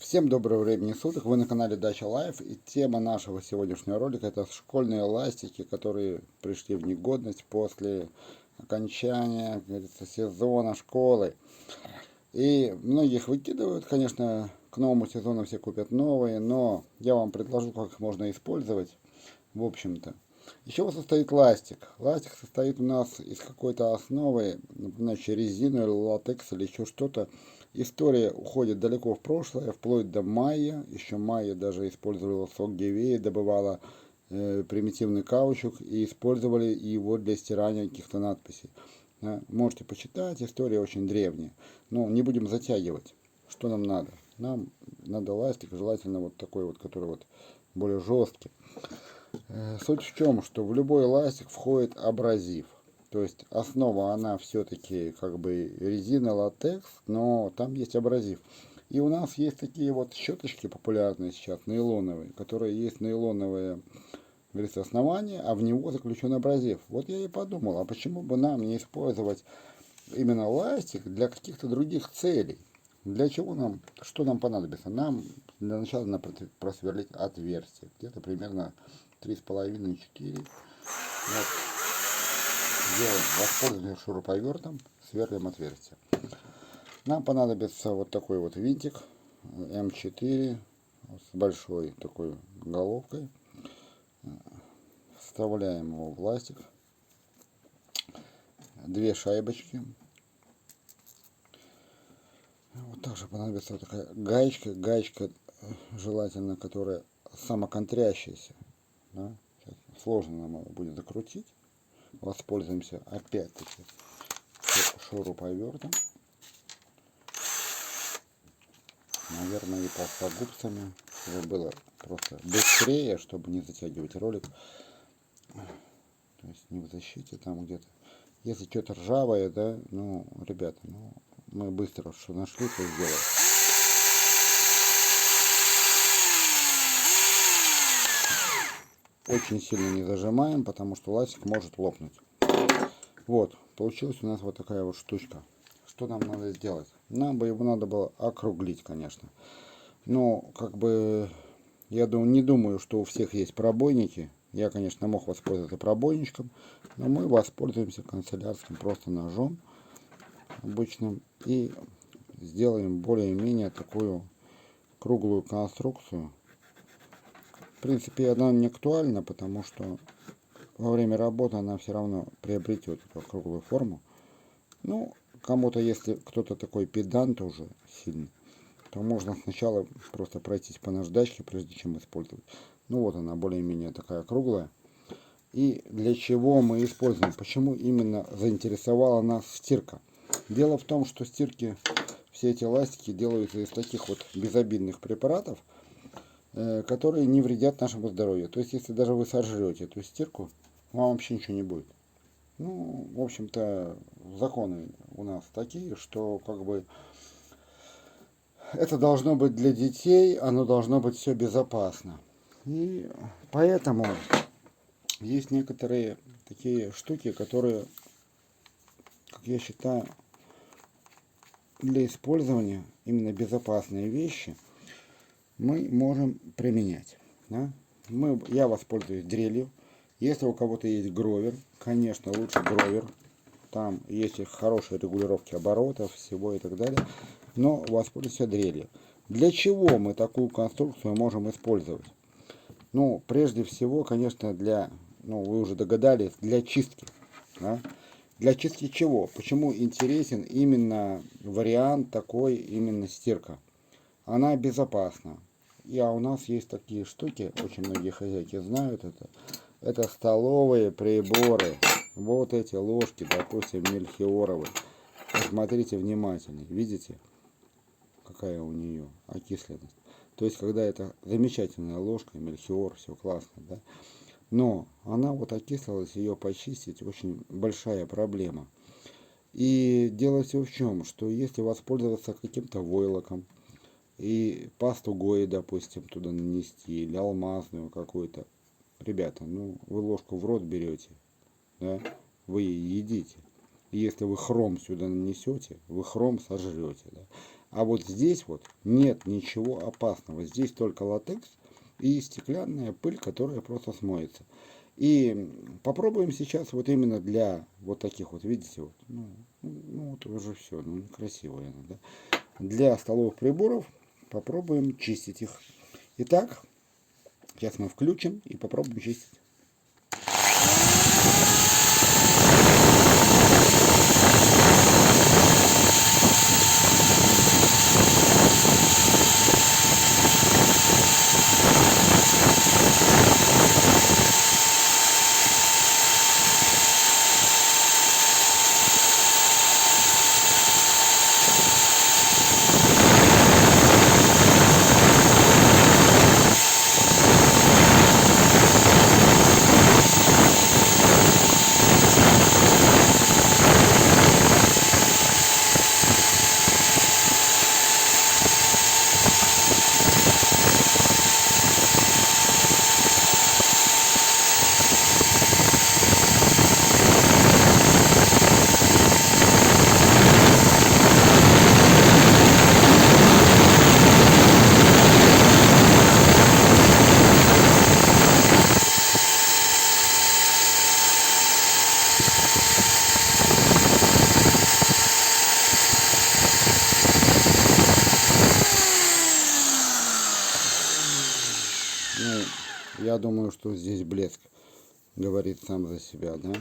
Всем доброго времени суток, вы на канале Дача Лайф, и тема нашего сегодняшнего ролика — это школьные ластики, которые пришли в негодность после окончания, как говорится, сезона школы. И многие их выкидывают, конечно, к новому сезону все купят новые, но я вам предложу, как их можно использовать, в общем-то. Из чего состоит ластик? Ластик состоит у нас из какой-то основы, например, резины, или латекс, или еще что-то. История уходит далеко в прошлое, вплоть до майя. Еще майя даже использовала сок гевеи, добывала примитивный каучук и использовали его для стирания каких-то надписей. Можете почитать, история очень древняя. Но не будем затягивать. Что нам надо? Нам надо ластик, желательно вот такой вот, который вот более жесткий. Суть в чем, что в любой ластик входит абразив. То есть основа, она все-таки как бы резина, латекс, но там есть абразив. И у нас есть такие вот щеточки популярные сейчас, нейлоновые, которые есть нейлоновые, говорится, основания, а в него заключен абразив. Вот я и подумал, а почему бы нам не использовать именно ластик для каких-то других целей? Для чего нам, что нам понадобится? Нам для начала надо просверлить отверстие, где-то примерно 3,5-4. Вот. Делаем, воспользуемся шуруповертом, сверлим отверстие. Нам понадобится вот такой вот винтик М4 с большой такой головкой. Вставляем его в ластик. Две шайбочки. Вот также понадобится вот такая гаечка желательно, которая самоконтрящаяся. Да? Сложно нам его будет закрутить. Воспользуемся опять-таки шуруповертом. Наверное, и плоскогубцами, чтобы было просто быстрее, чтобы не затягивать ролик. То есть не в защите там где-то. Если что-то ржавое, да, ну, ребята, ну, мы быстро что нашли, то сделаем. Очень сильно не зажимаем, потому что ластик может лопнуть. Вот, получилась у нас вот такая вот штучка. Что нам надо сделать? Нам бы его надо было округлить, конечно. Но, как бы, я не думаю, что у всех есть пробойники. Я, конечно, мог воспользоваться пробойничком, но мы воспользуемся канцелярским просто ножом обычным и сделаем более-менее такую круглую конструкцию. В принципе, она не актуальна, потому что во время работы она все равно приобретет эту круглую форму. Ну, кому-то, если кто-то такой педант уже сильный, то можно сначала просто пройтись по наждачке, прежде чем использовать. Ну вот она более-менее такая круглая. И для чего мы используем? Почему именно заинтересовала нас стирка? Дело в том, что стирки, все эти ластики делаются из таких вот безобидных препаратов, которые не вредят нашему здоровью. То есть, если даже вы сожрете эту стирку, вам вообще ничего не будет. Ну, в общем-то, законы у нас такие, что как бы это должно быть для детей, оно должно быть все безопасно. И поэтому есть некоторые такие штуки, которые, как я считаю, для использования, именно безопасные вещи, мы можем применять. Да? Я воспользуюсь дрелью. Если у кого-то есть гровер, конечно, лучше гровер. Там есть хорошие регулировки оборотов, всего и так далее. Но воспользуйся дрелью. Для чего мы такую конструкцию можем использовать? Ну, прежде всего, конечно, ну, вы уже догадались, для чистки. Да? Для чистки чего? Почему интересен именно вариант такой, именно стирка? Она безопасна. У нас есть такие штуки, очень многие хозяйки знают это. Это столовые приборы. Вот эти ложки, допустим, мельхиоровые. Посмотрите внимательнее. Видите, какая у нее окисленность? То есть, когда это замечательная ложка, мельхиор, все классно, да? Но она вот окислилась, ее почистить очень большая проблема. И дело все в чем, что если воспользоваться каким-то войлоком, и пасту Гои, допустим, туда нанести, или алмазную какую-то. Ребята, ну, вы ложку в рот берете, да, вы едите. И если вы хром сюда нанесете, вы хром сожрете, да. А вот здесь вот нет ничего опасного. Здесь только латекс и стеклянная пыль, которая просто смоется. И попробуем сейчас вот именно для вот таких вот, видите, вот, вот уже все, ну красиво, да? Для столовых приборов попробуем чистить их. Итак, сейчас мы включим и попробуем чистить. Ну, я думаю, что здесь блеск говорит сам за себя, да?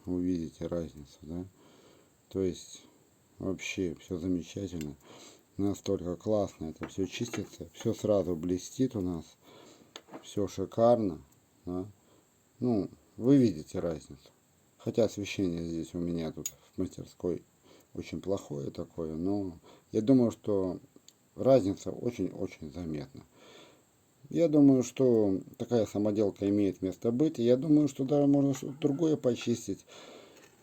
Увидите разницу, да? То есть вообще все замечательно. Настолько классно это все чистится. Все сразу блестит у нас. Все шикарно. Да? Ну, вы видите разницу. Хотя освещение здесь у меня тут в мастерской очень плохое такое. Но я думаю, что разница очень-очень заметна. Я думаю, что такая самоделка имеет место быть. И я думаю, что даже можно что-то другое почистить.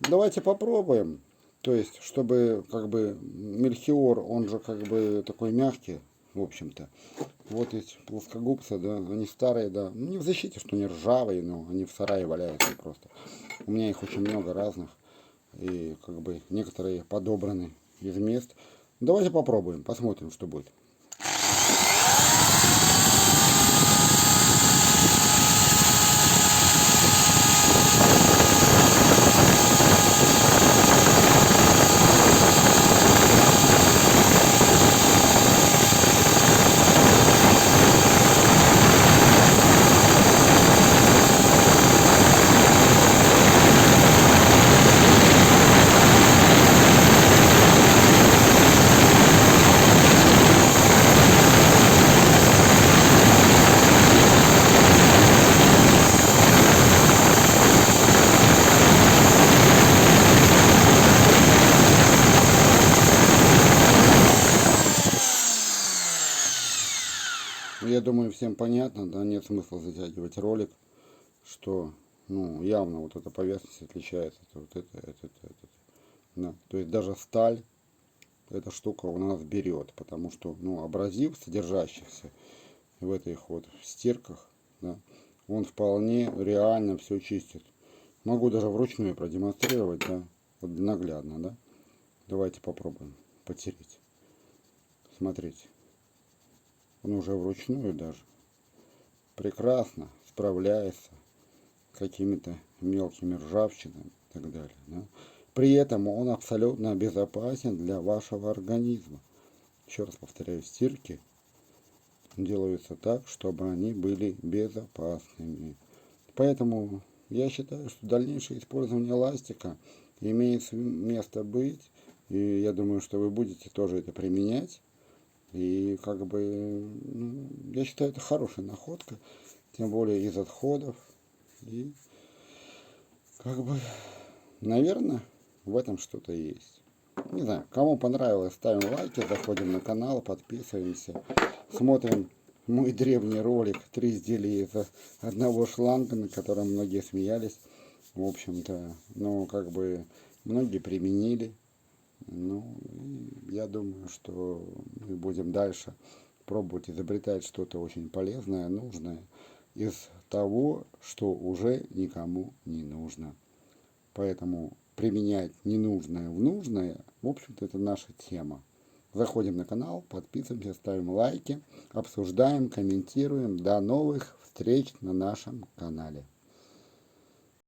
Давайте попробуем. То есть, чтобы как бы мельхиор, он же как бы такой мягкий, в общем-то. Вот эти плоскогубцы, да, они старые, да. Ну, не в защите, что они ржавые, но они в сарае валяются просто. У меня их очень много разных. И как бы некоторые подобраны из мест. Давайте попробуем, посмотрим, что будет. Я думаю, всем понятно, да, нет смысла затягивать ролик, что, ну, явно вот эта поверхность отличается от вот это. Да. То есть даже сталь, эта штука у нас берет, потому что, ну, абразив, содержащийся в этих вот стирках, да, он вполне реально все чистит. Могу даже вручную продемонстрировать, да, вот наглядно, да. Давайте попробуем потереть. Смотрите. Он уже вручную даже прекрасно справляется с какими-то мелкими ржавчинами и так далее. Да? При этом он абсолютно безопасен для вашего организма. Еще раз повторяю, стирки делаются так, чтобы они были безопасными. Поэтому я считаю, что дальнейшее использование ластика имеет место быть. И я думаю, что вы будете тоже это применять. И как бы, ну, я считаю, это хорошая находка, тем более из отходов. И как бы, наверное, в этом что-то есть. Не знаю, кому понравилось, ставим лайки, заходим на канал, подписываемся, смотрим мой древний ролик 3 изделия из одного шланга, на котором многие смеялись. В общем-то, ну, как бы, многие применили. Ну, я думаю, что мы будем дальше пробовать изобретать что-то очень полезное, нужное из того, что уже никому не нужно. Поэтому применять ненужное в нужное, в общем-то, это наша тема. Заходим на канал, подписываемся, ставим лайки, обсуждаем, комментируем. До новых встреч на нашем канале.